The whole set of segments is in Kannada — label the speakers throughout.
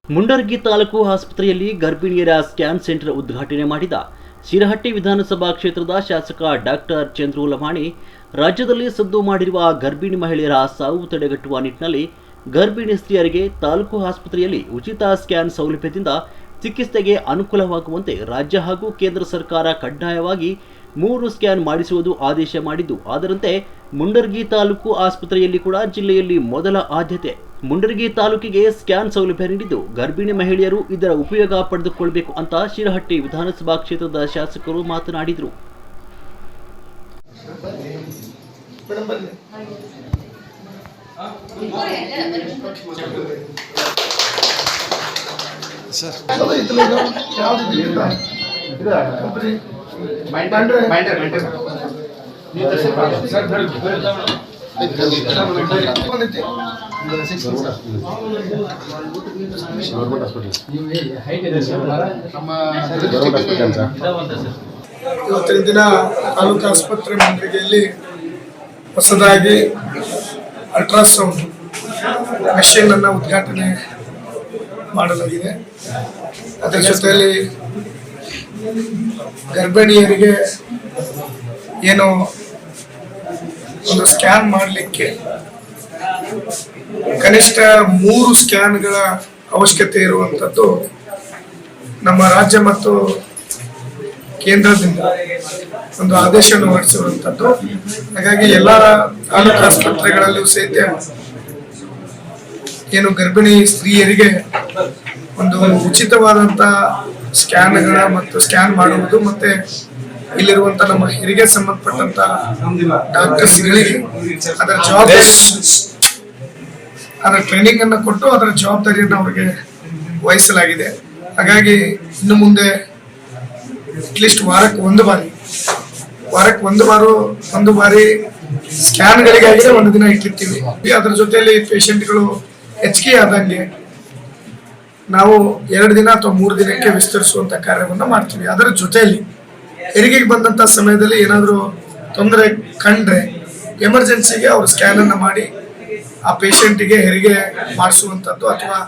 Speaker 1: ಮುಂಡರಗಿ ತಾಲೂಕು ಆಸ್ಪತ್ರೆಯಲ್ಲಿ ಗರ್ಭಿಣಿಯರ ಸ್ಕ್ಯಾನ್ ಸೆಂಟರ್ ಉದ್ಘಾಟನೆ ಮಾಡಿದ ಶಿರಹಟ್ಟಿ ವಿಧಾನಸಭಾ ಕ್ಷೇತ್ರದ ಶಾಸಕ ಡಾಕ್ಟರ್ ಚಂದ್ರು ಲಮಾಣಿ ರಾಜ್ಯದಲ್ಲಿ ಸದ್ದು ಮಾಡಿರುವ ಗರ್ಭಿಣಿ ಮಹಿಳೆಯರ ಸಾವು ತಡೆಗಟ್ಟುವ ನಿಟ್ಟಿನಲ್ಲಿ ಗರ್ಭಿಣಿ ಸ್ತ್ರೀಯರಿಗೆ ತಾಲೂಕು ಆಸ್ಪತ್ರೆಯಲ್ಲಿ ಉಚಿತ ಸ್ಕ್ಯಾನ್ ಸೌಲಭ್ಯದಿಂದ ಚಿಕಿತ್ಸೆಗೆ ಅನುಕೂಲವಾಗುವಂತೆ ರಾಜ್ಯ ಹಾಗೂ ಕೇಂದ್ರ ಸರ್ಕಾರ ಕಡ್ಡಾಯವಾಗಿ 3 ಸ್ಕ್ಯಾನ್ ಮಾಡಿಸುವುದು ಆದೇಶ ಮಾಡಿದ್ದು, ಅದರಂತೆ ಮುಂಡರಗಿ ತಾಲೂಕು ಆಸ್ಪತ್ರೆಯಲ್ಲಿ ಕೂಡ ಜಿಲ್ಲೆಯಲ್ಲಿ ಮೊದಲ ಆದ್ಯತೆ ಮುಂಡರಗಿ ತಾಲೂಕಿಗೆ ಸ್ಕ್ಯಾನ್ ಸೌಲಭ್ಯ ನೀಡಿದ್ದು, ಗರ್ಭಿಣಿ ಮಹಿಳೆಯರು ಇದರ ಉಪಯೋಗ ಪಡೆದುಕೊಳ್ಳಬೇಕು ಅಂತ ಶಿರಹಟ್ಟಿ ವಿಧಾನಸಭಾ ಕ್ಷೇತ್ರದ ಶಾಸಕರು ಮಾತನಾಡಿದರು.
Speaker 2: ಇವತ್ತಿನ ದಿನ ತಾಲೂಕು ಆಸ್ಪತ್ರೆ ಮುಂಡರಗಿಯಲ್ಲಿ ಹೊಸದಾಗಿ ಅಲ್ಟ್ರಾಸೌಂಡ್ ಮಷೀನ್ ಅನ್ನು ಉದ್ಘಾಟನೆ ಮಾಡಲಾಗಿದೆ. ಅದರ ಜೊತೆಯಲ್ಲಿ ಗರ್ಭಿಣಿಯರಿಗೆ ಏನು ಒಂದು ಸ್ಕ್ಯಾನ್ ಮಾಡಲಿಕ್ಕೆ ಕನಿಷ್ಠ 3 ಸ್ಕ್ಯಾನ್ಗಳ ಅವಶ್ಯಕತೆ ಇರುವಂಥದ್ದು ನಮ್ಮ ರಾಜ್ಯ ಮತ್ತು ಕೇಂದ್ರದಿಂದ ಒಂದು ಆದೇಶವನ್ನು ಹೊರಡಿಸಿರುವಂಥದ್ದು. ಹಾಗಾಗಿ ಎಲ್ಲ ತಾಲೂಕು ಆಸ್ಪತ್ರೆಗಳಲ್ಲೂ ಸಹಿತ ಏನು ಗರ್ಭಿಣಿ ಸ್ತ್ರೀಯರಿಗೆ ಒಂದು ಉಚಿತವಾದಂಥ ಸ್ಕ್ಯಾನ್ಗಳ ಮತ್ತು ಸ್ಕ್ಯಾನ್ ಮಾಡುವುದು ಮತ್ತೆ ಇಲ್ಲಿರುವಂತ ನಮ್ಮ ಹೆರಿಗೆ ಸಂಬಂಧಪಟ್ಟಂತ ಡಾಕ್ಟರ್ಸ್ಗಳಿಗೆ ಅದರ ಜವಾಬ್ದಾರಿ, ಅದರ ಟ್ರೈನಿಂಗ್ ಅನ್ನು ಕೊಟ್ಟು ಅದರ ಜವಾಬ್ದಾರಿಯನ್ನು ಅವರಿಗೆ ವಹಿಸಲಾಗಿದೆ. ಹಾಗಾಗಿ ಇನ್ನು ಮುಂದೆ ಅಟ್ಲೀಸ್ಟ್ ವಾರಕ್ಕೆ ಒಂದು ಬಾರಿ ಸ್ಕ್ಯಾನ್ಗಳಿಗಾಗಿ ಒಂದು ದಿನ ಇಟ್ಟಿರ್ತೀವಿ. ಅದರ ಜೊತೆಯಲ್ಲಿ ಪೇಷಂಟ್ಗಳು ಹೆಚ್ಚಿಗೆ ಆದಂಗೆ ನಾವು 2 ದಿನ ಅಥವಾ 3 ದಿನಕ್ಕೆ ವಿಸ್ತರಿಸುವಂತ ಕಾರ್ಯವನ್ನು ಮಾಡ್ತೀವಿ. ಅದರ ಜೊತೆಯಲ್ಲಿ ಹೆರಿಗೆಗೆ ಬಂದಂತ ಸಮಯದಲ್ಲಿ ಏನಾದರೂ ತೊಂದರೆ ಕಂಡ್ರೆ ಎಮರ್ಜೆನ್ಸಿಗೆ ಅವರು ಸ್ಕ್ಯಾನ್ ಅನ್ನು ಮಾಡಿ ಆ ಪೇಷಂಟಿಗೆ ಹೆರಿಗೆ ಮಾಡಿಸುವಂಥದ್ದು, ಅಥವಾ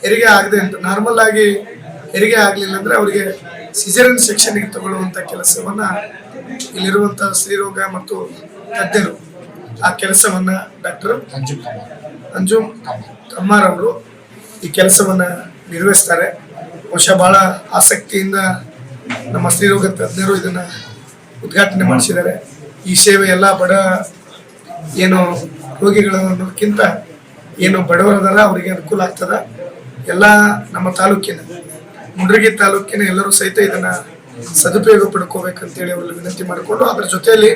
Speaker 2: ಹೆರಿಗೆ ಆಗದೆ ಅಂತ ನಾರ್ಮಲ್ ಆಗಿ ಹೆರಿಗೆ ಆಗಲಿಲ್ಲ ಅಂದ್ರೆ ಅವರಿಗೆ ಸಿಸೇರಿಯನ್ ಸೆಕ್ಷನ್ಗೆ ತಗೊಳ್ಳುವಂಥ ಕೆಲಸವನ್ನ ಇಲ್ಲಿರುವಂಥ ಸ್ತ್ರೀರೋಗ ಮತ್ತು ತಜ್ಞರು ಆ ಕೆಲಸವನ್ನ ಡಾಕ್ಟರ್ ಅಂಜುಮ್ ಕಮ್ಮಾರ್ ಅವರು ಈ ಕೆಲಸವನ್ನ ನಿರ್ವಹಿಸ್ತಾರೆ. ಬಹುಶಃ ಬಹಳ ಆಸಕ್ತಿಯಿಂದ ನಮ್ಮ ಸ್ತ್ರೀರೋಗ ತಜ್ಞರು ಇದನ್ನ ಉದ್ಘಾಟನೆ ಮಾಡಿಸಿದ್ದಾರೆ. ಈ ಸೇವೆ ಎಲ್ಲ ಬಡ ಏನು ರೋಗಿಗಳನ್ನೋದಕ್ಕಿಂತ ಏನು ಬಡವರದಾರ ಅವರಿಗೆ ಅನುಕೂಲ ಆಗ್ತದ. ಎಲ್ಲ ನಮ್ಮ ತಾಲೂಕಿನ ಮುಂಡರಗಿ ತಾಲೂಕಿನ ಎಲ್ಲರೂ ಸಹಿತ ಇದನ್ನ ಸದುಪಯೋಗ ಪಡ್ಕೋಬೇಕಂತೇಳಿ ಅವರಲ್ಲಿ ವಿನಂತಿ ಮಾಡಿಕೊಂಡು, ಅದರ ಜೊತೆಯಲ್ಲಿ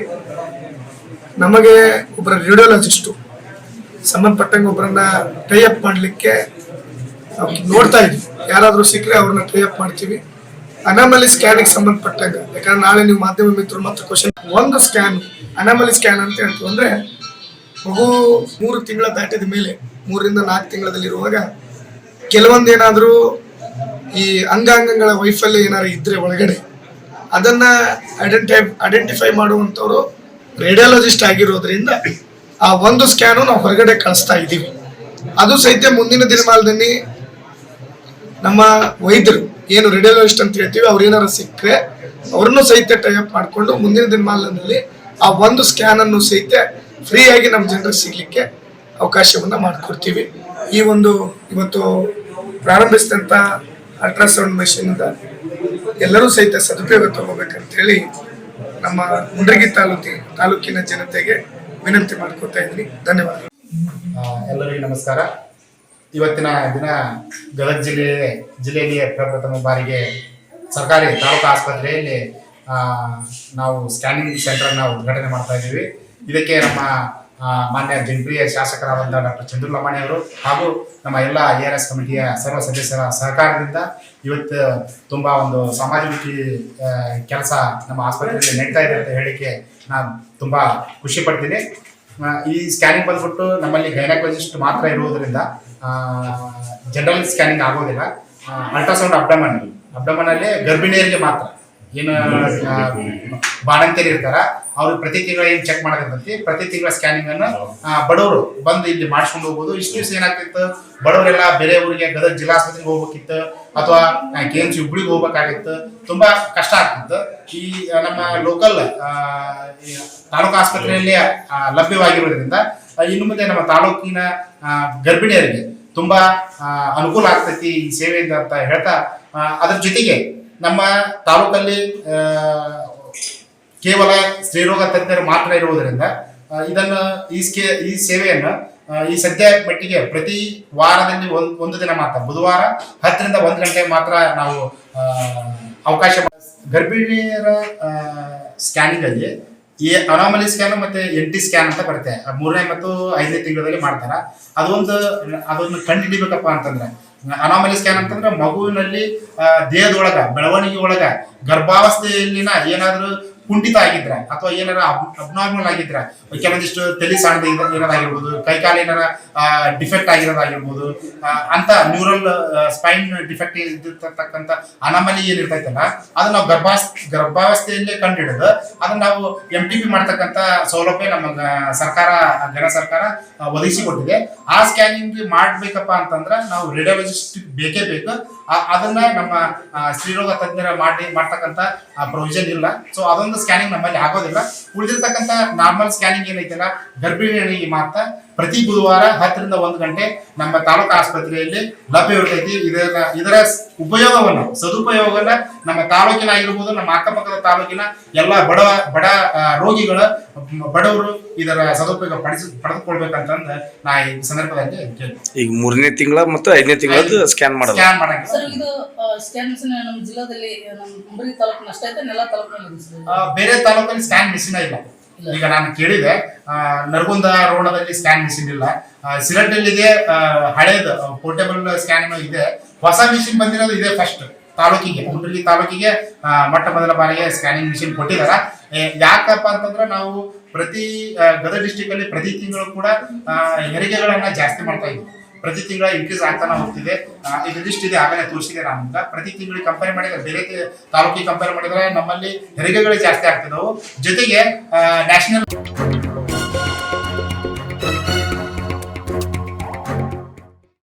Speaker 2: ನಮಗೆ ಒಬ್ಬರ ರೇಡಿಯೋಲಜಿಸ್ಟು ಸಂಬಂಧಪಟ್ಟಂಗೆ ಒಬ್ಬರನ್ನ ಟೈಅಪ್ ಮಾಡಲಿಕ್ಕೆ ನೋಡ್ತಾ ಇದ್ವಿ. ಯಾರಾದರೂ ಸಿಕ್ಕರೆ ಅವ್ರನ್ನ ಟೈಅಪ್ ಮಾಡ್ತೀವಿ. ಅನಾಮಲಿ ಸ್ಕ್ಯಾನಿಗೆ ಸಂಬಂಧಪಟ್ಟಂಗ, ಯಾಕಂದ್ರೆ ನಾಳೆ ನೀವು ಮಾಧ್ಯಮ ಮಿತ್ರರು ಮತ್ತು ಕ್ವಶನ್, ಒಂದು ಸ್ಕ್ಯಾನ್ ಅನಾಮಲಿ ಸ್ಕ್ಯಾನ್ ಅಂತ ಹೇಳ್ತೀವಿ. ಅಂದ್ರೆ ಮಗು 3 ತಿಂಗಳ ದಾಟಿದ ಮೇಲೆ 3 ರಿಂದ 4 ತಿಂಗಳಲ್ಲಿರುವಾಗ ಕೆಲವೊಂದು ಏನಾದರೂ ಈ ಅಂಗಾಂಗಗಳ ವೈಫಲ್ಯ ಏನಾದ್ರು ಇದ್ರೆ ಒಳಗಡೆ ಅದನ್ನ ಐಡೆಂಟಿಫೈ ಮಾಡುವಂಥವ್ರು ರೇಡಿಯಾಲಜಿಸ್ಟ್ ಆಗಿರೋದ್ರಿಂದ ಆ ಒಂದು ಸ್ಕ್ಯಾನು ನಾವು ಹೊರಗಡೆ ಕಳಿಸ್ತಾ ಇದ್ದೀವಿ. ಅದು ಸಹಿತ ಮುಂದಿನ ದಿನಮಾನದಲ್ಲಿ ನಮ್ಮ ವೈದ್ಯರು ಏನು ರೇಡಿಯಾಲಜಿಸ್ಟ್ ಅಂತ ಹೇಳ್ತೀವಿ ಅವ್ರು ಏನಾರು ಸಿಕ್ಕರೆ ಅವ್ರನ್ನು ಸಹಿತ ಟೈಅಪ್ ಮಾಡಿಕೊಂಡು ಮುಂದಿನ ದಿನಮಾನದಲ್ಲಿ ಆ ಒಂದು ಸ್ಕ್ಯಾನ್ ಅನ್ನು ಸಹಿತ ಫ್ರೀ ಆಗಿ ನಮ್ಮ ಜನರಿಗೆ ಸಿಗ್ಲಿಕ್ಕೆ ಅವಕಾಶವನ್ನ ಮಾಡಿಕೊಡ್ತೀವಿ. ಈ ಒಂದು ಇವತ್ತು ಪ್ರಾರಂಭಿಸಿದಂಥ ಅಲ್ಟ್ರಾಸೌಂಡ್ ಮಷೀನ್ ಎಲ್ಲರೂ ಸಹಿತ ಸದುಪಯೋಗ ತಗೋಬೇಕಂತ ಹೇಳಿ ನಮ್ಮ ಮುಂಡರಗಿ ತಾಲೂಕಿನ ಜನತೆಗೆ ವಿನಂತಿ ಮಾಡ್ಕೊತಾ ಇದ್ದೀನಿ. ಧನ್ಯವಾದ.
Speaker 3: ಎಲ್ಲರಿಗೂ ನಮಸ್ಕಾರ. ಇವತ್ತಿನ ದಿನ ಗದಗ ಜಿಲ್ಲೆಯಲ್ಲಿ ಪ್ರಪ್ರಥಮ ಬಾರಿಗೆ ಸರ್ಕಾರಿ ತಾಲೂಕು ಆಸ್ಪತ್ರೆಯಲ್ಲಿ ನಾವು ಸ್ಕ್ಯಾನಿಂಗ್ ಸೆಂಟರ್ನ ಉದ್ಘಾಟನೆ ಮಾಡ್ತಾ ಇದ್ದೀವಿ. ಇದಕ್ಕೆ ನಮ್ಮ ಮಾನ್ಯ ಜನಪ್ರಿಯ ಶಾಸಕರಾದಂಥ ಡಾಕ್ಟರ್ ಚಂದ್ರು ಲಮಾಣಿ ಅವರು ಹಾಗೂ ನಮ್ಮ ಎಲ್ಲ ARS ಕಮಿಟಿಯ ಸರ್ವ ಸದಸ್ಯರ ಸಹಕಾರದಿಂದ ಇವತ್ತು ತುಂಬ ಒಂದು ಸಮಾಜಮುಖಿ ಕೆಲಸ ನಮ್ಮ ಆಸ್ಪತ್ರೆಯಲ್ಲಿ ನಡೀತಾ ಇದೆ ಅಂತ ಹೇಳಿಕೆ ನಾನು ತುಂಬ ಖುಷಿ ಪಡ್ತೀನಿ. ಈ ಸ್ಕ್ಯಾನಿಂಗ್ ಬಂದ್ಬಿಟ್ಟು ನಮ್ಮಲ್ಲಿ ಗೈನಕಾಲಜಿಸ್ಟ್ ಮಾತ್ರ ಇರುವುದರಿಂದ ಜನರಲ್ ಸ್ಕ್ಯಾನಿಂಗ್ ಆಗೋದಿಲ್ಲ. ಅಲ್ಟ್ರಾಸೌಂಡ್ ಅಬ್ಡಮನಲ್ಲಿ ಗರ್ಭಿಣಿಯರಿಗೆ ಮಾತ್ರ ಏನು ಬಾಣಂತಿಯರು ಇರ್ತಾರ ಅವ್ರು ಪ್ರತಿ ತಿಂಗಳ ಏನು ಚೆಕ್ ಮಾಡೋದಿರ್ತೈತಿ, ಪ್ರತಿ ತಿಂಗಳ ಸ್ಕ್ಯಾನಿಂಗ್ ಅನ್ನು ಬಡವರು ಬಂದು ಇಲ್ಲಿ ಮಾಡಿಸ್ಕೊಂಡು ಹೋಗ್ಬೋದು. ಇಷ್ಟು ದಿವಸ ಏನಾಗ್ತಿತ್ತು, ಬಡವರೆಲ್ಲ ಬೇರೆ ಊರಿಗೆ ಗದಗ ಜಿಲ್ಲಾ ಆಸ್ಪತ್ರೆಗೆ ಹೋಗ್ಬೇಕಿತ್ತು ಅಥವಾ KMC ಹುಬ್ಳಿಗೆ ಹೋಗ್ಬೇಕಾಗಿತ್ತು, ತುಂಬಾ ಕಷ್ಟ ಆಗ್ತಿತ್ತು. ಈ ನಮ್ಮ ಲೋಕಲ್ ತಾಲೂಕು ಆಸ್ಪತ್ರೆಯಲ್ಲಿ ಲಭ್ಯವಾಗಿರೋದ್ರಿಂದ ಇನ್ನು ಮುಂದೆ ನಮ್ಮ ತಾಲೂಕಿನ ಗರ್ಭಿಣಿಯರಿಗೆ ತುಂಬಾ ಅನುಕೂಲ ಆಗ್ತೈತಿ ಈ ಸೇವೆಯಿಂದ ಅಂತ ಹೇಳ್ತಾ, ಅದ್ರ ಜೊತೆಗೆ ನಮ್ಮ ತಾಲೂಕಲ್ಲಿ ಕೇವಲ ಸ್ತ್ರೀರೋಗ ತಜ್ಞರು ಮಾತ್ರ ಇರುವುದರಿಂದ ಇದನ್ನು ಈ ಸೇವೆಯನ್ನು ಈ ಸದ್ಯ ಮಟ್ಟಿಗೆ ಪ್ರತಿ ವಾರದಲ್ಲಿ ಒಂದು ದಿನ ಮಾತ್ರ, ಬುಧವಾರ 10 ರಿಂದ 1 ಗಂಟೆ ಮಾತ್ರ ನಾವು ಅವಕಾಶ. ಗರ್ಭಿಣಿಯರ ಸ್ಕ್ಯಾನಿಂಗ್ ಅಲ್ಲಿ ಅನಾಮಲಿ ಸ್ಕ್ಯಾನ್ ಮತ್ತೆ NT ಸ್ಕ್ಯಾನ್ ಅಂತ ಬರುತ್ತೆ. 3ನೇ ಮತ್ತು 5ನೇ ತಿಂಗಳಲ್ಲಿ ಮಾಡ್ತಾರ. ಅದನ್ನು ಕಂಡುಹಿಡಿಬೇಕಪ್ಪ ಅಂತಂದ್ರೆ ಅನಾಮಲಿ ಸ್ಕ್ಯಾನ್ ಅಂತಂದ್ರೆ ಮಗುವಿನಲ್ಲಿ ದೇಹದೊಳಗ ಬೆಳವಣಿಗೆ ಒಳಗ ಗರ್ಭಾವಸ್ಥೆಯಲ್ಲಿನ ಏನಾದ್ರೂ ಕುಂಠಿತ ಆಗಿದ್ರ ಅಥವಾ ಏನಾರ ಅಬ್ನಾರ್ಮಲ್ ಆಗಿದ್ರ, ಕೆಲವೊಂದಿಷ್ಟು ತಲೆ ಸಾಣದ ಇರೋದಾಗಿರ್ಬೋದು, ಕೈಕಾಲು ಏನಾರ ಡಿಫೆಕ್ಟ್ ಆಗಿರೋದಾಗಿರ್ಬೋದು, ಅಂತ ನ್ಯೂರಲ್ ಸ್ಪೈನ್ ಡಿಫೆಕ್ಟ್ ಇದ್ದಿರ್ತಕ್ಕಂಥ ಅನಾಮಲಿ ಏನಿರ್ತೈತಲ್ಲ ಅದನ್ನ ನಾವು ಗರ್ಭಾವಸ್ಥೆಯಲ್ಲೇ ಕಂಡುಹಿಡಿದು ಅದನ್ನ ನಾವು MTP ಮಾಡ್ತಕ್ಕಂಥ ಸೌಲಭ್ಯ ನಮ್ಮ ಘನ ಸರ್ಕಾರ ಒದಗಿಸಿಕೊಟ್ಟಿದೆ. ಆ ಸ್ಕ್ಯಾನಿಂಗ್ ಮಾಡ್ಬೇಕಪ್ಪ ಅಂತಂದ್ರೆ ನಾವು ರೇಡಿಯಾಲಜಿಸ್ಟ್ ಬೇಕೇ ಬೇಕು. ಅದನ್ನ ನಮ್ಮ ಸ್ತ್ರೀರೋಗ ತಜ್ಞರ ಮಾಡ್ತಕ್ಕಂಥ ಪ್ರೊವಿಷನ್ ಇಲ್ಲ. ಸೊ ಅದೊಂದು ಸ್ಕ್ಯಾನಿಂಗ್ ನಮ್ಮಲ್ಲಿ ಆಗೋದಿಲ್ಲ. ಉಳಿದಿರ್ತಕ್ಕಂಥ ನಾರ್ಮಲ್ ಸ್ಕ್ಯಾನಿಂಗ್ ಏನೈತಲ್ಲ ಗರ್ಭಿಣಿಯರಿಗೆ ಮಾತ್ರ ಪ್ರತಿ ಬುಧವಾರ 10 ರಿಂದ 1 ಗಂಟೆ ನಮ್ಮ ತಾಲೂಕು ಆಸ್ಪತ್ರೆಯಲ್ಲಿ ಲಭ್ಯವಿರ್ತೈತಿ. ಇದರ ಸದುಪಯೋಗವನ್ನ ನಮ್ಮ ತಾಲೂಕಿನ ಆಗಿರ್ಬೋದು, ನಮ್ಮ ಅಕ್ಕಪಕ್ಕದ ತಾಲೂಕಿನ ಎಲ್ಲ ಬಡ ರೋಗಿಗಳು, ಬಡವರು ಇದರ ಸದುಪಯೋಗ ಪಡೆದುಕೊಳ್ಬೇಕಂತಂದು ನಾ ಈ ಸಂದರ್ಭದಲ್ಲಿ
Speaker 4: ಈಗ 3ನೇ ತಿಂಗಳ ಮತ್ತು 5ನೇ ತಿಂಗಳದ್ದು ಸ್ಕ್ಯಾನ್ ಮಾಡಂಗಿಲ್ಲ.
Speaker 5: ಸರ್, ಇದು ಸ್ಕ್ಯಾನ್ ಮಿಷನ್ ನಮ್ಮ ಜಿಲ್ಲಾದಲ್ಲಿ ನಮ್ಮ ಹುಬ್ಬಳ್ಳಿ ತಾಲೂಕಿನ ಅಷ್ಟೇ ಐತೆ, ಎಲ್ಲ ತಾಲೂಕಿನಲ್ಲಿ
Speaker 3: ಬೇರೆ ತಾಲೂಕಲ್ಲಿ ಸ್ಕ್ಯಾನ್ ಮಿಷನ್ ಇಲ್ಲ. ಈಗ ನಾನು ಕೇಳಿದೆ, ನರಗುಂದ ರೋಣದಲ್ಲಿ ಸ್ಕ್ಯಾನ್ ಮಿಷಿನ್ ಇಲ್ಲ, ಸಿರಟ್ಟಲ್ಲಿದೆ ಹಳೇದು ಪೋರ್ಟೇಬಲ್ ಸ್ಕ್ಯಾನ್ ಇದೆ. ಹೊಸ ಮಿಷಿನ್ ಬಂದಿರೋದು ಇದೆ ಫಸ್ಟ್ ತಾಲೂಕಿಗೆ, ಹುಬ್ಬಳ್ಳಿ ತಾಲೂಕಿಗೆ ಮೊಟ್ಟ ಮೊದಲ ಬಾರಿಗೆ ಸ್ಕ್ಯಾನಿಂಗ್ ಮಿಷಿನ್ ಕೊಟ್ಟಿದಾರ. ಯಾಕಪ್ಪ ಅಂತಂದ್ರೆ ನಾವು ಪ್ರತಿ ಗದಗ ಡಿಸ್ಟಿಕ್ ಅಲ್ಲಿ ಪ್ರತಿ ತಿಂಗಳು ಕೂಡ ಹೆರಿಗೆಗಳನ್ನ ಜಾಸ್ತಿ ಮಾಡ್ತಾ ಇದ್ವಿ. ಪ್ರತಿ ತಿಂಗಳ ಇನ್ಕ್ರೀಸ್ ಆಗ್ತಾನೆ ಹೋಗ್ತಿದೆ. ಇದು ಲಿಸ್ಟ್ ಇದೆ, ಆಗಲೇ ತೋರಿಸಿದೆ ನಮ್ಗೆ. ಪ್ರತಿ ತಿಂಗಳಿಗೆ ಕಂಪೇರ್ ಮಾಡಿದ್ರೆ ಬೇರೆ ತಾಲೂಕಿಗೆ ಕಂಪೇರ್ ಮಾಡಿದ್ರೆ ನಮ್ಮಲ್ಲಿ ಹೆರಿಗೆಗಳು ಜಾಸ್ತಿ ಆಗ್ತಿದ್ದವು. ಜೊತೆಗೆ ನ್ಯಾಷನಲ್